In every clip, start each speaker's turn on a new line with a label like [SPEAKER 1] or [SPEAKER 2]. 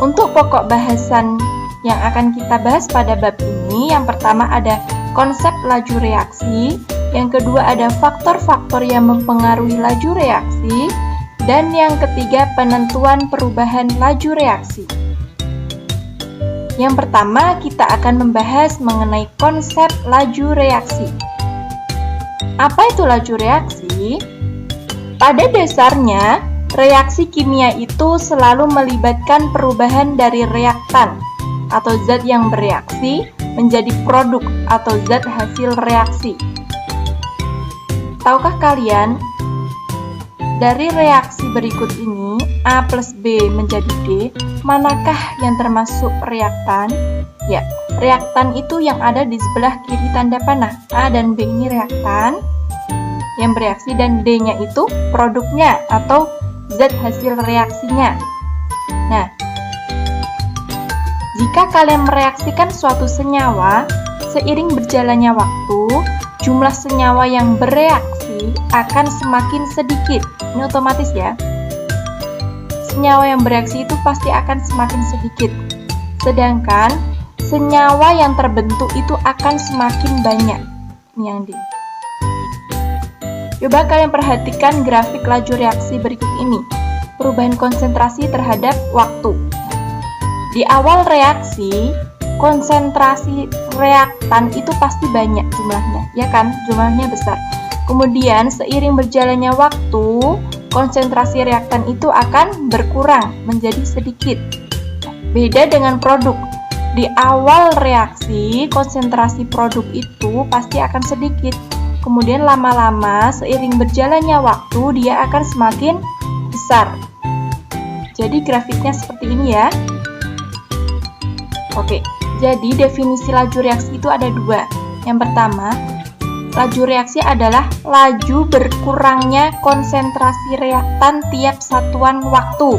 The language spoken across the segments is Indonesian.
[SPEAKER 1] Untuk pokok bahasan yang akan kita bahas pada bab ini, yang pertama ada konsep laju reaksi, yang kedua ada faktor-faktor yang mempengaruhi laju reaksi, dan yang ketiga penentuan perubahan laju reaksi. Yang pertama kita akan membahas mengenai konsep laju reaksi. Apa itu laju reaksi? Pada dasarnya, reaksi kimia itu selalu melibatkan perubahan dari reaktan atau zat yang bereaksi menjadi produk atau zat hasil reaksi. Tahukah kalian, dari reaksi berikut ini, A plus B menjadi D, manakah yang termasuk reaktan? Ya, reaktan itu yang ada di sebelah kiri tanda panah. A dan B ini reaktan yang bereaksi, dan D-nya itu produknya atau zat hasil reaksinya. Nah, jika kalian mereaksikan suatu senyawa, seiring berjalannya waktu, jumlah senyawa yang bereaksi akan semakin sedikit. Ini otomatis ya. Senyawa yang bereaksi itu pasti akan semakin sedikit. Sedangkan senyawa yang terbentuk itu akan semakin banyak. Ini yang D. Coba kalian perhatikan grafik laju reaksi berikut ini. Perubahan konsentrasi terhadap waktu. Di awal reaksi, konsentrasi reaktan itu pasti banyak jumlahnya, ya kan? Jumlahnya besar. Kemudian seiring berjalannya waktu, konsentrasi reaktan itu akan berkurang menjadi sedikit. Beda dengan produk. Di awal reaksi, konsentrasi produk itu pasti akan sedikit. Kemudian lama-lama seiring berjalannya waktu, dia akan semakin besar. Jadi grafiknya seperti ini ya. Oke. Jadi definisi laju reaksi itu ada dua. Yang pertama, laju reaksi adalah laju berkurangnya konsentrasi reaktan tiap satuan waktu.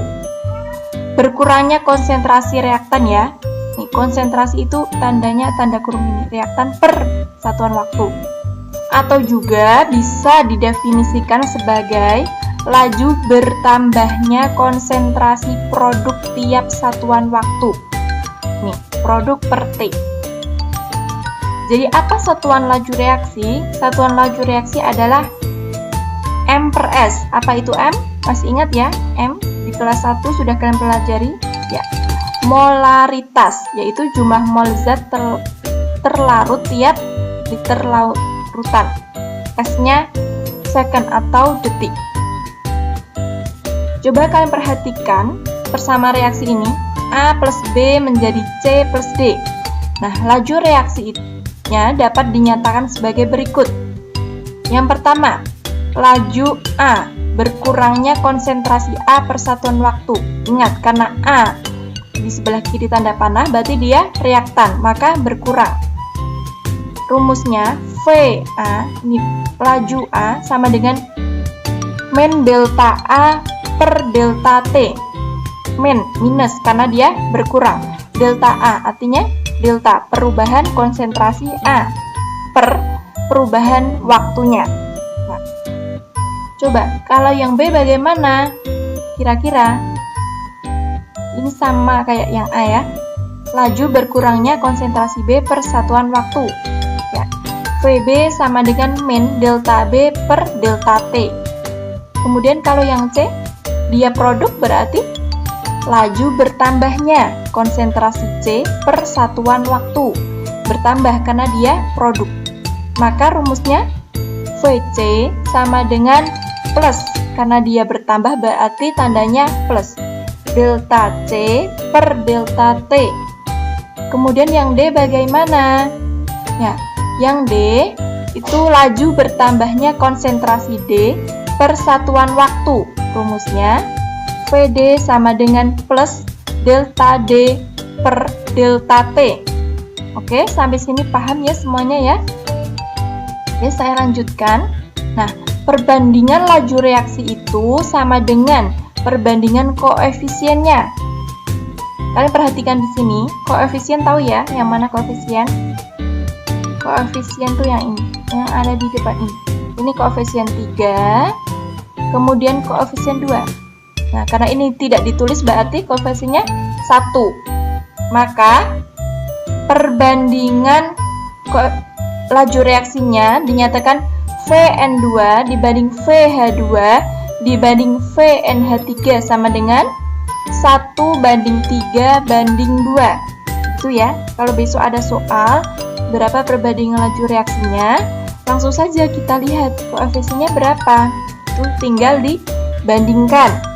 [SPEAKER 1] Berkurangnya konsentrasi reaktan ya. Nih, konsentrasi itu tandanya tanda kurung ini, reaktan per satuan waktu. Atau juga bisa didefinisikan sebagai laju bertambahnya konsentrasi produk tiap satuan waktu. Nih, produk per T. Jadi apa satuan laju reaksi? Satuan laju reaksi adalah M per S. Apa itu M? Masih ingat ya? M di kelas 1 sudah kalian pelajari? Ya. Molaritas, yaitu jumlah mol zat terlarut tiap liter larutan. S-nya second atau detik. Coba kalian perhatikan bersama reaksi ini. A plus B menjadi C plus D. Nah, laju reaksinya dapat dinyatakan sebagai berikut. Yang pertama, laju A, berkurangnya konsentrasi A per satuan waktu. Ingat, karena A di sebelah kiri tanda panah, berarti dia reaktan, maka berkurang. Rumusnya, VA, ini laju A, sama dengan min delta A per delta T. Min, minus, karena dia berkurang. Delta A, artinya delta, perubahan konsentrasi A, per perubahan waktunya. Nah, coba, kalau yang B bagaimana? Kira-kira, ini sama kayak yang A ya. Laju berkurangnya konsentrasi B per satuan waktu. Ya, VB sama dengan min delta B per delta T. Kemudian kalau yang C, dia produk berarti laju bertambahnya konsentrasi C per satuan waktu. Bertambah karena dia produk. Maka rumusnya VC sama dengan plus. Karena dia bertambah berarti tandanya plus. Delta C per delta T. Kemudian yang D bagaimana? Ya, yang D itu laju bertambahnya konsentrasi D per satuan waktu. Rumusnya VD sama dengan plus delta D per delta T. Oke, sampai sini paham ya semuanya ya? Oke, saya lanjutkan. Nah, perbandingan laju reaksi itu sama dengan perbandingan koefisiennya. Kalian perhatikan di sini, koefisien tahu ya, yang mana koefisien? Koefisien tuh yang ini, yang ada di depan ini. Ini koefisien 3, kemudian koefisien 2. Nah, karena ini tidak ditulis berarti koefisiennya 1. Maka perbandingan laju reaksinya dinyatakan Vn2 dibanding Vh2 dibanding Vnh3 sama dengan 1:3:2. Itu ya. Kalau besok ada soal berapa perbandingan laju reaksinya, langsung saja kita lihat koefisiennya berapa. Itu tinggal dibandingkan.